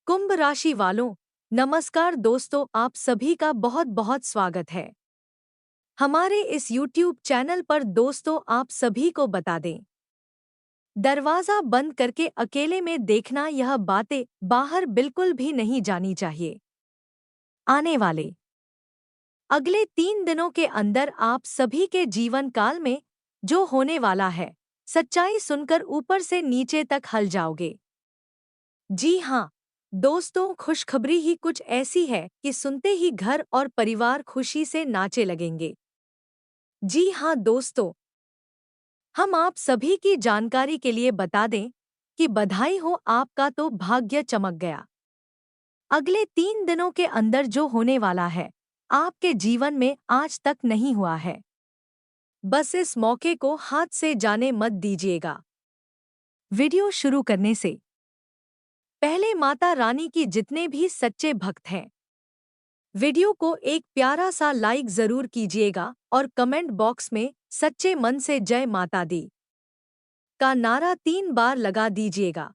कुंभ राशि वालों, नमस्कार दोस्तों, आप सभी का बहुत बहुत स्वागत है हमारे इस YouTube चैनल पर। दोस्तों, आप सभी को बता दें, दरवाजा बंद करके अकेले में देखना, यह बातें बाहर बिल्कुल भी नहीं जानी चाहिए। आने वाले अगले 3 दिनों के अंदर आप सभी के जीवन काल में जो होने वाला है, सच्चाई सुनकर ऊपर से नीचे तक हल जाओगे। जी हाँ दोस्तों, खुशखबरी ही कुछ ऐसी है कि सुनते ही घर और परिवार खुशी से नाचे लगेंगे। जी हाँ दोस्तों, हम आप सभी की जानकारी के लिए बता दें कि बधाई हो, आपका तो भाग्य चमक गया। अगले 3 दिनों के अंदर जो होने वाला है, आपके जीवन में आज तक नहीं हुआ है। बस इस मौके को हाथ से जाने मत दीजिएगा। वीडियो शुरू करने से पहले माता रानी की जितने भी सच्चे भक्त हैं, वीडियो को एक प्यारा सा लाइक जरूर कीजिएगा और कमेंट बॉक्स में सच्चे मन से जय माता दी का नारा 3 बार लगा दीजिएगा।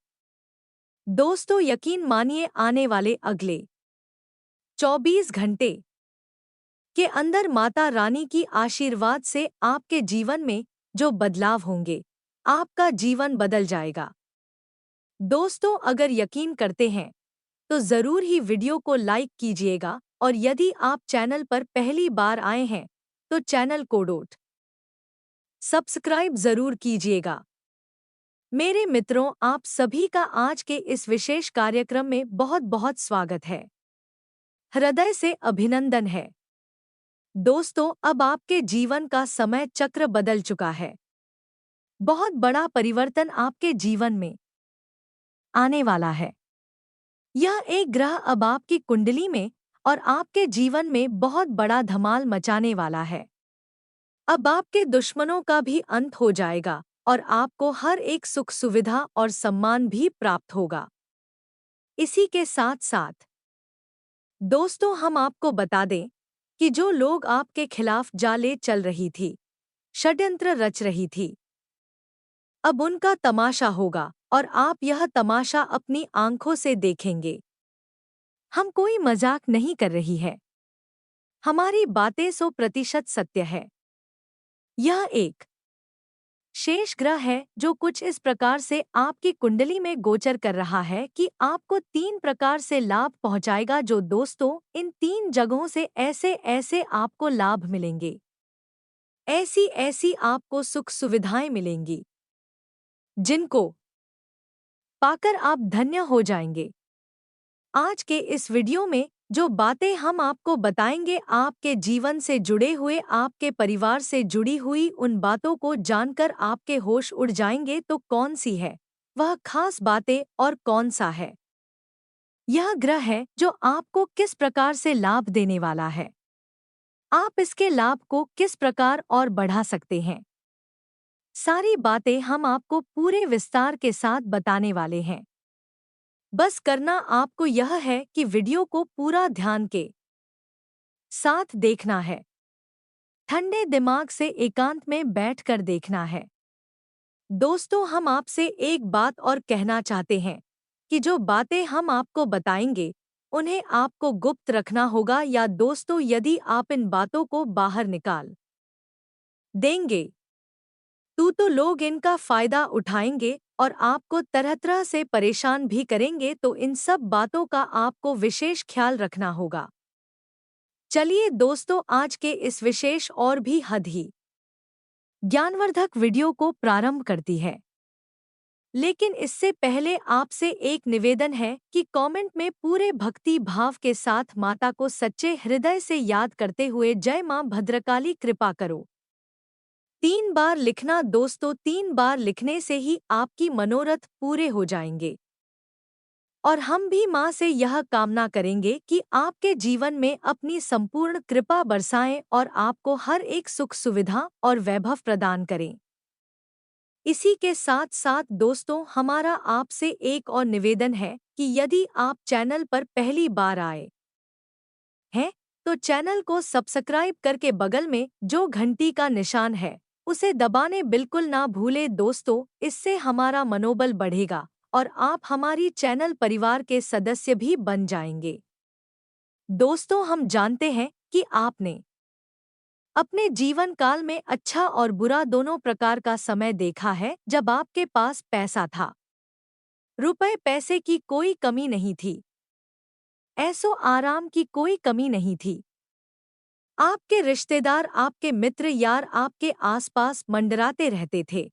दोस्तों, यकीन मानिए, आने वाले अगले 24 घंटे के अंदर माता रानी की आशीर्वाद से आपके जीवन में जो बदलाव होंगे, आपका जीवन बदल जाएगा। दोस्तों, अगर यकीन करते हैं तो जरूर ही वीडियो को लाइक कीजिएगा और यदि आप चैनल पर पहली बार आए हैं तो चैनल को सब्सक्राइब जरूर कीजिएगा। मेरे मित्रों, आप सभी का आज के इस विशेष कार्यक्रम में बहुत बहुत स्वागत है। हृदय से अभिनंदन है। दोस्तों, अब आपके जीवन का समय चक्र बदल चुका है। बहुत बड़ा परिवर्तन आपके जीवन में आने वाला है। यह एक ग्रह अब आपकी कुंडली में और आपके जीवन में बहुत बड़ा धमाल मचाने वाला है। अब आपके दुश्मनों का भी अंत हो जाएगा और आपको हर एक सुख सुविधा और सम्मान भी प्राप्त होगा। इसी के साथ साथ दोस्तों, हम आपको बता दें कि जो लोग आपके खिलाफ जाले चल रही थी, षड्यंत्र रच रही थी, अब उनका तमाशा होगा और आप यह तमाशा अपनी आंखों से देखेंगे। हम कोई मजाक नहीं कर रही है, हमारी बातें 100% सत्य है। यह एक शेष ग्रह है जो कुछ इस प्रकार से आपकी कुंडली में गोचर कर रहा है कि आपको 3 प्रकार से लाभ पहुंचाएगा। जो दोस्तों, इन 3 जगहों से ऐसे ऐसे आपको लाभ मिलेंगे, ऐसी ऐसी आपको सुख सुविधाएं मिलेंगी, जिनको पाकर आप धन्य हो जाएंगे। आज के इस वीडियो में जो बातें हम आपको बताएंगे, आपके जीवन से जुड़े हुए, आपके परिवार से जुड़ी हुई उन बातों को जानकर आपके होश उड़ जाएंगे। तो कौन सी है वह खास बातें और कौन सा है यह ग्रह है जो आपको किस प्रकार से लाभ देने वाला है, आप इसके लाभ को किस प्रकार और बढ़ा सकते हैं, सारी बातें हम आपको पूरे विस्तार के साथ बताने वाले हैं। बस करना आपको यह है कि वीडियो को पूरा ध्यान के साथ देखना है, ठंडे दिमाग से एकांत में बैठकर देखना है। दोस्तों, हम आपसे एक बात और कहना चाहते हैं कि जो बातें हम आपको बताएंगे उन्हें आपको गुप्त रखना होगा, या दोस्तों यदि आप इन बातों को बाहर निकाल देंगे तो लोग इनका फायदा उठाएंगे और आपको तरह तरह से परेशान भी करेंगे। तो इन सब बातों का आपको विशेष ख्याल रखना होगा। चलिए दोस्तों, आज के इस विशेष और भी हद ही ज्ञानवर्धक वीडियो को प्रारंभ करती है। लेकिन इससे पहले आपसे एक निवेदन है कि कमेंट में पूरे भक्ति भाव के साथ माता को सच्चे हृदय से याद करते हुए जय मां भद्रकाली कृपा करो 3 बार लिखना। दोस्तों, 3 बार लिखने से ही आपकी मनोरथ पूरे हो जाएंगे और हम भी मां से यह कामना करेंगे कि आपके जीवन में अपनी संपूर्ण कृपा बरसाएं और आपको हर एक सुख सुविधा और वैभव प्रदान करें। इसी के साथ साथ दोस्तों, हमारा आपसे एक और निवेदन है कि यदि आप चैनल पर पहली बार आए हैं तो चैनल को सब्सक्राइब करके बगल में जो घंटी का निशान है उसे दबाने बिल्कुल ना भूले। दोस्तों, इससे हमारा मनोबल बढ़ेगा और आप हमारी चैनल परिवार के सदस्य भी बन जाएंगे। दोस्तों, हम जानते हैं कि आपने अपने जीवन काल में अच्छा और बुरा दोनों प्रकार का समय देखा है। जब आपके पास पैसा था, रुपए पैसे की कोई कमी नहीं थी, ऐसो आराम की कोई कमी नहीं थी। आपके रिश्तेदार, आपके मित्र यार आपके आसपास मंडराते रहते थे।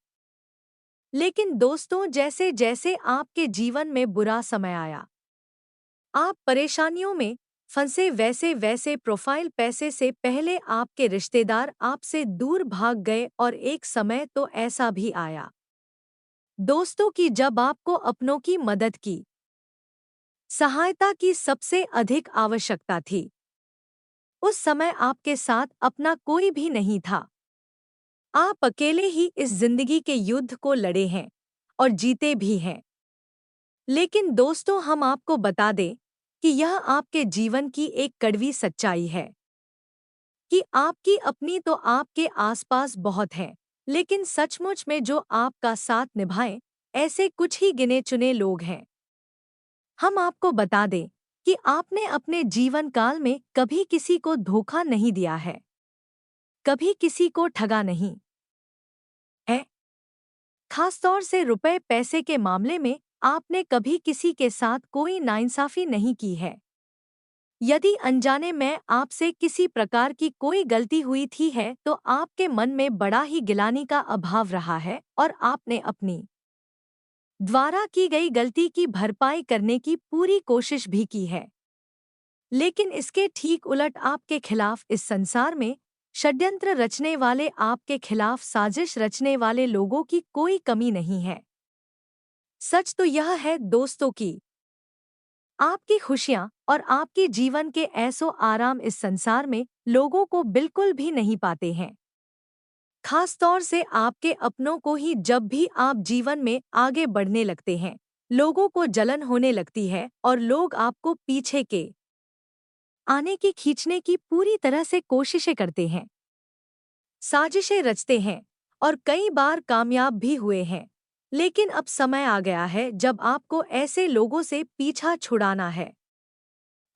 लेकिन दोस्तों, जैसे जैसे आपके जीवन में बुरा समय आया, आप परेशानियों में फंसे, वैसे वैसे प्रोफाइल पैसे से पहले आपके रिश्तेदार आपसे दूर भाग गए। और एक समय तो ऐसा भी आया दोस्तों कि जब आपको अपनों की मदद की, सहायता की सबसे अधिक आवश्यकता थी। उस समय आपके साथ अपना कोई भी नहीं था। आप अकेले ही इस जिंदगी के युद्ध को लड़े हैं और जीते भी हैं। लेकिन दोस्तों, हम आपको बता दें कि यह आपके जीवन की एक कड़वी सच्चाई है कि आपकी अपनी तो आपके आसपास बहुत हैं, लेकिन सचमुच में जो आपका साथ निभाएं, ऐसे कुछ ही गिने चुने लोग हैं। हम आपको बता दें कि आपने अपने जीवन काल में कभी किसी को धोखा नहीं दिया है, कभी किसी को ठगा नहीं है। खासतौर से रुपए पैसे के मामले में आपने कभी किसी के साथ कोई नाइंसाफी नहीं की है। यदि अनजाने में आपसे किसी प्रकार की कोई गलती हुई थी है, तो आपके मन में बड़ा ही गिलानी का अभाव रहा है और आपने अपनी द्वारा की गई गलती की भरपाई करने की पूरी कोशिश भी की है। लेकिन इसके ठीक उलट आपके खिलाफ इस संसार में षड्यंत्र रचने वाले, आपके खिलाफ साजिश रचने वाले लोगों की कोई कमी नहीं है। सच तो यह है दोस्तों कि आपकी खुशियां और आपके जीवन के ऐसो आराम इस संसार में लोगों को बिल्कुल भी नहीं पाते हैं। खास तौर से आपके अपनों को ही जब भी आप जीवन में आगे बढ़ने लगते हैं, लोगों को जलन होने लगती है और लोग आपको पीछे के आने की खींचने की पूरी तरह से कोशिशें करते हैं, साजिशें रचते हैं और कई बार कामयाब भी हुए हैं। लेकिन अब समय आ गया है जब आपको ऐसे लोगों से पीछा छुड़ाना है।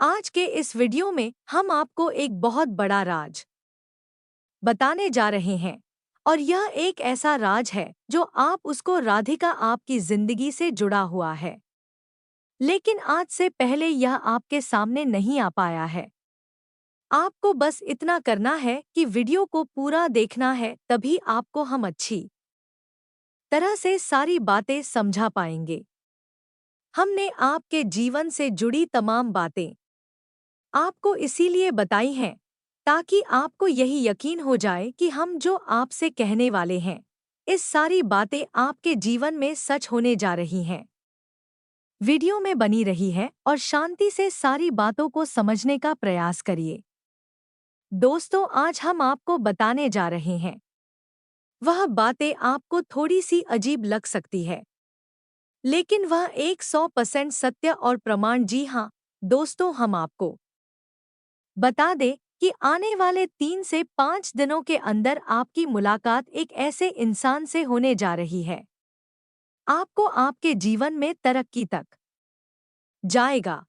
आज के इस वीडियो में हम आपको एक बहुत बड़ा राज बताने जा रहे हैं और यह एक ऐसा राज है जो आप उसको राधिका आपकी जिंदगी से जुड़ा हुआ है, लेकिन आज से पहले यह आपके सामने नहीं आ पाया है। आपको बस इतना करना है कि वीडियो को पूरा देखना है, तभी आपको हम अच्छी तरह से सारी बातें समझा पाएंगे। हमने आपके जीवन से जुड़ी तमाम बातें आपको इसीलिए बताई हैं ताकि आपको यही यकीन हो जाए कि हम जो आपसे कहने वाले हैं, इस सारी बातें आपके जीवन में सच होने जा रही हैं। वीडियो में बनी रही है और शांति से सारी बातों को समझने का प्रयास करिए। दोस्तों, आज हम आपको बताने जा रहे हैं वह बातें आपको थोड़ी सी अजीब लग सकती है, लेकिन वह 100% सत्य और प्रमाण। जी हाँ दोस्तों, हम आपको बता दें कि आने वाले 3 से 5 दिनों के अंदर आपकी मुलाकात एक ऐसे इंसान से होने जा रही है, आपको आपके जीवन में तरक्की तक जाएगा,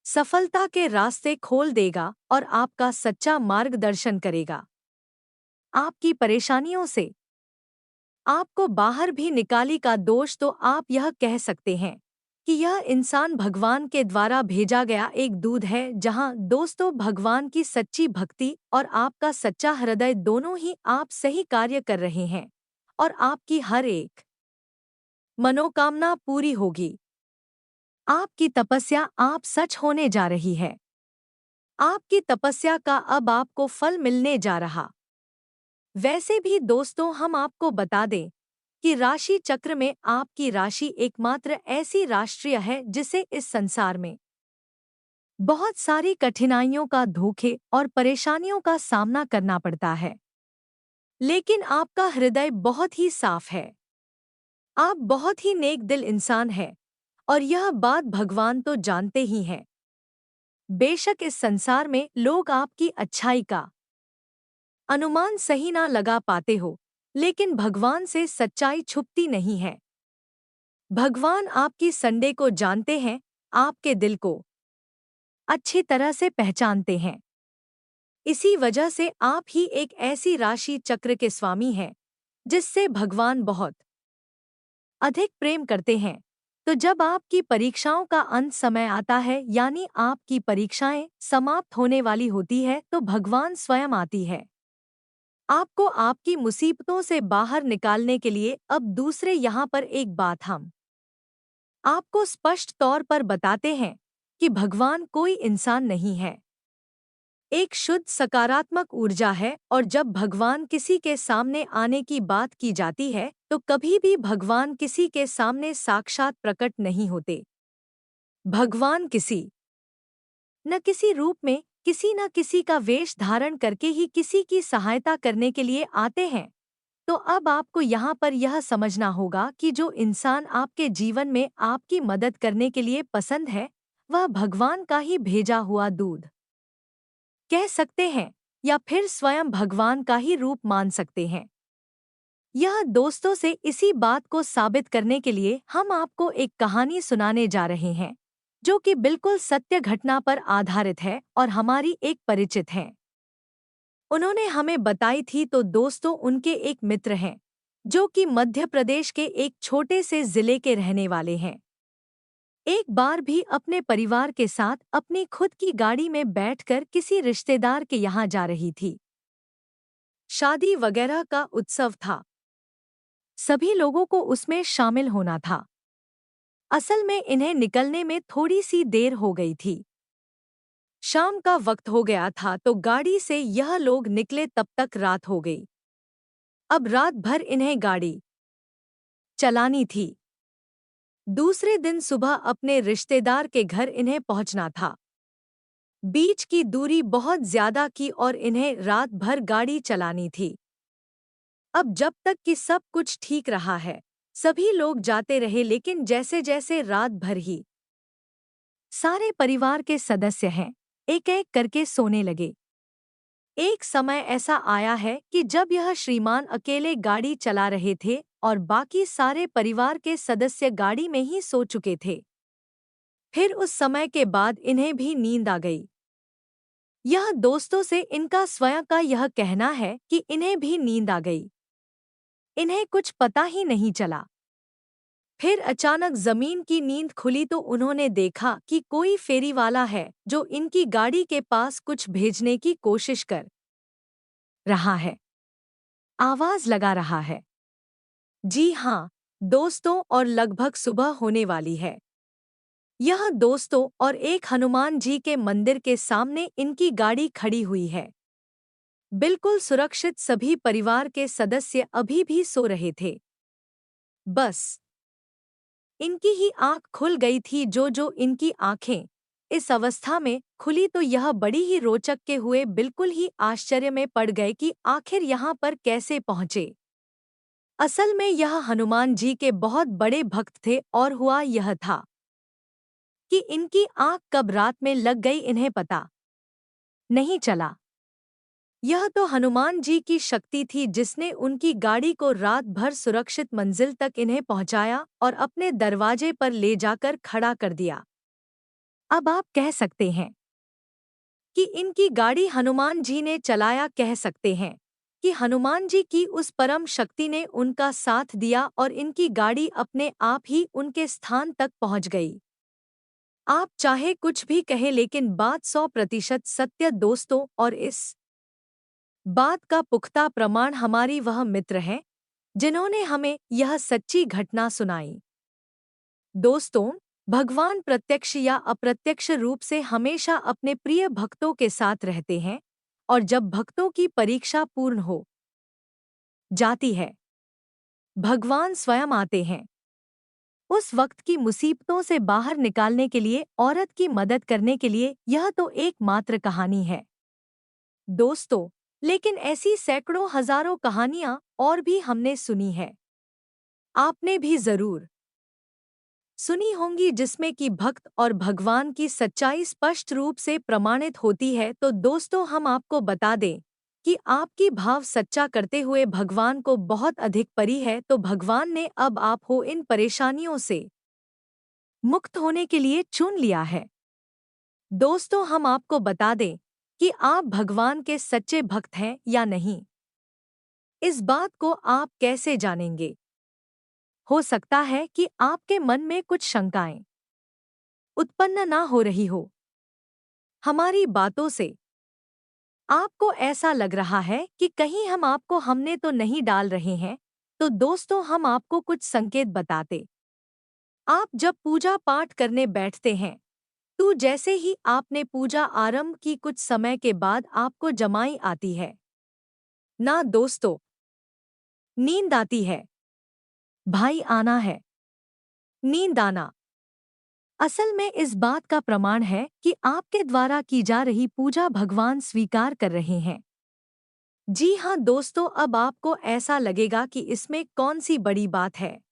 सफलता के रास्ते खोल देगा और आपका सच्चा मार्गदर्शन करेगा। आपकी परेशानियों से आपको बाहर भी निकाली का दोष तो आप यह कह सकते हैं कि यह इंसान भगवान के द्वारा भेजा गया एक दूत है। जहां दोस्तों, भगवान की सच्ची भक्ति और आपका सच्चा हृदय दोनों ही आप सही कार्य कर रहे हैं और आपकी हर एक मनोकामना पूरी होगी। आपकी तपस्या आप सच होने जा रही है। आपकी तपस्या का अब आपको फल मिलने जा रहा। वैसे भी दोस्तों, हम आपको बता दें कि राशि चक्र में आपकी राशि एकमात्र ऐसी राष्ट्रीय है जिसे इस संसार में बहुत सारी कठिनाइयों का, धोखे और परेशानियों का सामना करना पड़ता है। लेकिन आपका हृदय बहुत ही साफ है, आप बहुत ही नेक दिल इंसान हैं और यह बात भगवान तो जानते ही हैं। बेशक इस संसार में लोग आपकी अच्छाई का अनुमान सही ना लगा पाते हो, लेकिन भगवान से सच्चाई छुपती नहीं है। भगवान आपकी संडे को जानते हैं, आपके दिल को अच्छी तरह से पहचानते हैं। इसी वजह से आप ही एक ऐसी राशि चक्र के स्वामी हैं जिससे भगवान बहुत अधिक प्रेम करते हैं। तो जब आपकी परीक्षाओं का अंत समय आता है, यानी आपकी परीक्षाएं समाप्त होने वाली होती है, तो भगवान स्वयं आती है आपको आपकी मुसीबतों से बाहर निकालने के लिए। अब दूसरे यहाँ पर एक बात हम आपको स्पष्ट तौर पर बताते हैं कि भगवान कोई इंसान नहीं है, एक शुद्ध सकारात्मक ऊर्जा है। और जब भगवान किसी के सामने आने की बात की जाती है, तो कभी भी भगवान किसी के सामने साक्षात प्रकट नहीं होते। भगवान किसी न किसी रूप में, किसी न किसी का वेश धारण करके ही किसी की सहायता करने के लिए आते हैं। तो अब आपको यहाँ पर यह समझना होगा कि जो इंसान आपके जीवन में आपकी मदद करने के लिए पसंद है, वह भगवान का ही भेजा हुआ दूध कह सकते हैं, या फिर स्वयं भगवान का ही रूप मान सकते हैं। यह दोस्तों से इसी बात को साबित करने के लिए हम आपको एक कहानी सुनाने जा रहे हैं, जो कि बिल्कुल सत्य घटना पर आधारित है और हमारी एक परिचित है। उन्होंने हमें बताई थी। तो दोस्तों, उनके एक मित्र हैं जो कि मध्य प्रदेश के एक छोटे से जिले के रहने वाले हैं। एक बार भी अपने परिवार के साथ अपनी खुद की गाड़ी में बैठकर किसी रिश्तेदार के यहाँ जा रही थी। शादी वगैरह का उत्सव था, सभी लोगों को उसमें शामिल होना था। असल में इन्हें निकलने में थोड़ी सी देर हो गई थी। शाम का वक्त हो गया था, तो गाड़ी से यह लोग निकले तब तक रात हो गई। अब रात भर इन्हें गाड़ी चलानी थी। दूसरे दिन सुबह अपने रिश्तेदार के घर इन्हें पहुंचना था। बीच की दूरी बहुत ज्यादा की और इन्हें रात भर गाड़ी चलानी थी। अब जब तक कि सब कुछ ठीक रहा है, सभी लोग जाते रहे, लेकिन जैसे जैसे रात भर ही सारे परिवार के सदस्य हैं एक एक करके सोने लगे। एक समय ऐसा आया है कि जब यह श्रीमान अकेले गाड़ी चला रहे थे और बाकी सारे परिवार के सदस्य गाड़ी में ही सो चुके थे। फिर उस समय के बाद इन्हें भी नींद आ गई। यह दोस्तों से इनका स्वयं का यह कहना है कि इन्हें भी नींद आ गई। इन्हें कुछ पता ही नहीं चला। फिर अचानक जमीन की नींद खुली तो उन्होंने देखा कि कोई फेरी वाला है जो इनकी गाड़ी के पास कुछ भेजने की कोशिश कर रहा है, आवाज लगा रहा है। जी हाँ दोस्तों, और लगभग सुबह होने वाली है। यह दोस्तों और एक हनुमान जी के मंदिर के सामने इनकी गाड़ी खड़ी हुई है, बिल्कुल सुरक्षित। सभी परिवार के सदस्य अभी भी सो रहे थे। बस इनकी ही आंख खुल गई थी। जो इनकी आंखें इस अवस्था में खुली तो यह बड़ी ही रोचक के हुए बिल्कुल ही आश्चर्य में पड़ गए कि आखिर यहाँ पर कैसे पहुँचे। असल में यह हनुमान जी के बहुत बड़े भक्त थे और हुआ यह था कि इनकी आंख कब रात में लग गई इन्हें पता नहीं चला। यह तो हनुमान जी की शक्ति थी जिसने उनकी गाड़ी को रात भर सुरक्षित मंजिल तक इन्हें पहुंचाया और अपने दरवाजे पर ले जाकर खड़ा कर दिया। अब आप कह सकते हैं कि इनकी गाड़ी हनुमान जी ने चलाया, कह सकते हैं कि हनुमान जी की उस परम शक्ति ने उनका साथ दिया और इनकी गाड़ी अपने आप ही उनके स्थान तक पहुंच गई। आप चाहे कुछ भी कहें, लेकिन बात 100% सत्य दोस्तों, और इस बात का पुख्ता प्रमाण हमारी वह मित्र हैं जिन्होंने हमें यह सच्ची घटना सुनाई। दोस्तों, भगवान प्रत्यक्ष या अप्रत्यक्ष रूप से हमेशा अपने प्रिय भक्तों के साथ रहते हैं, और जब भक्तों की परीक्षा पूर्ण हो जाती है, भगवान स्वयं आते हैं। उस वक्त की मुसीबतों से बाहर निकालने के लिए, औरत की मदद करने के लिए। यह तो एकमात्र कहानी है दोस्तों, लेकिन ऐसी सैकड़ों हजारों कहानियां और भी हमने सुनी है। आपने भी जरूर सुनी होंगी जिसमें कि भक्त और भगवान की सच्चाई स्पष्ट रूप से प्रमाणित होती है। तो दोस्तों, हम आपको बता दें कि आपकी भाव सच्चा करते हुए भगवान को बहुत अधिक परी है, तो भगवान ने अब आप हो इन परेशानियों से मुक्त होने के लिए चुन लिया है। दोस्तों, हम आपको बता दें कि आप भगवान के सच्चे भक्त हैं या नहीं। इस बात को आप कैसे जानेंगे? हो सकता है कि आपके मन में कुछ शंकाएं उत्पन्न ना हो रही हो। हमारी बातों से आपको ऐसा लग रहा है कि कहीं हम आपको हमने तो नहीं डाल रहे हैं, तो दोस्तों हम आपको कुछ संकेत बताते। आप जब पूजा पाठ करने बैठते हैं, तो जैसे ही आपने पूजा आरंभ की कुछ समय के बाद आपको जमाई आती है ना दोस्तों, नींद आती है। भाई आना है, नींद आना असल में इस बात का प्रमाण है कि आपके द्वारा की जा रही पूजा भगवान स्वीकार कर रहे हैं। जी हाँ दोस्तों, अब आपको ऐसा लगेगा कि इसमें कौन सी बड़ी बात है।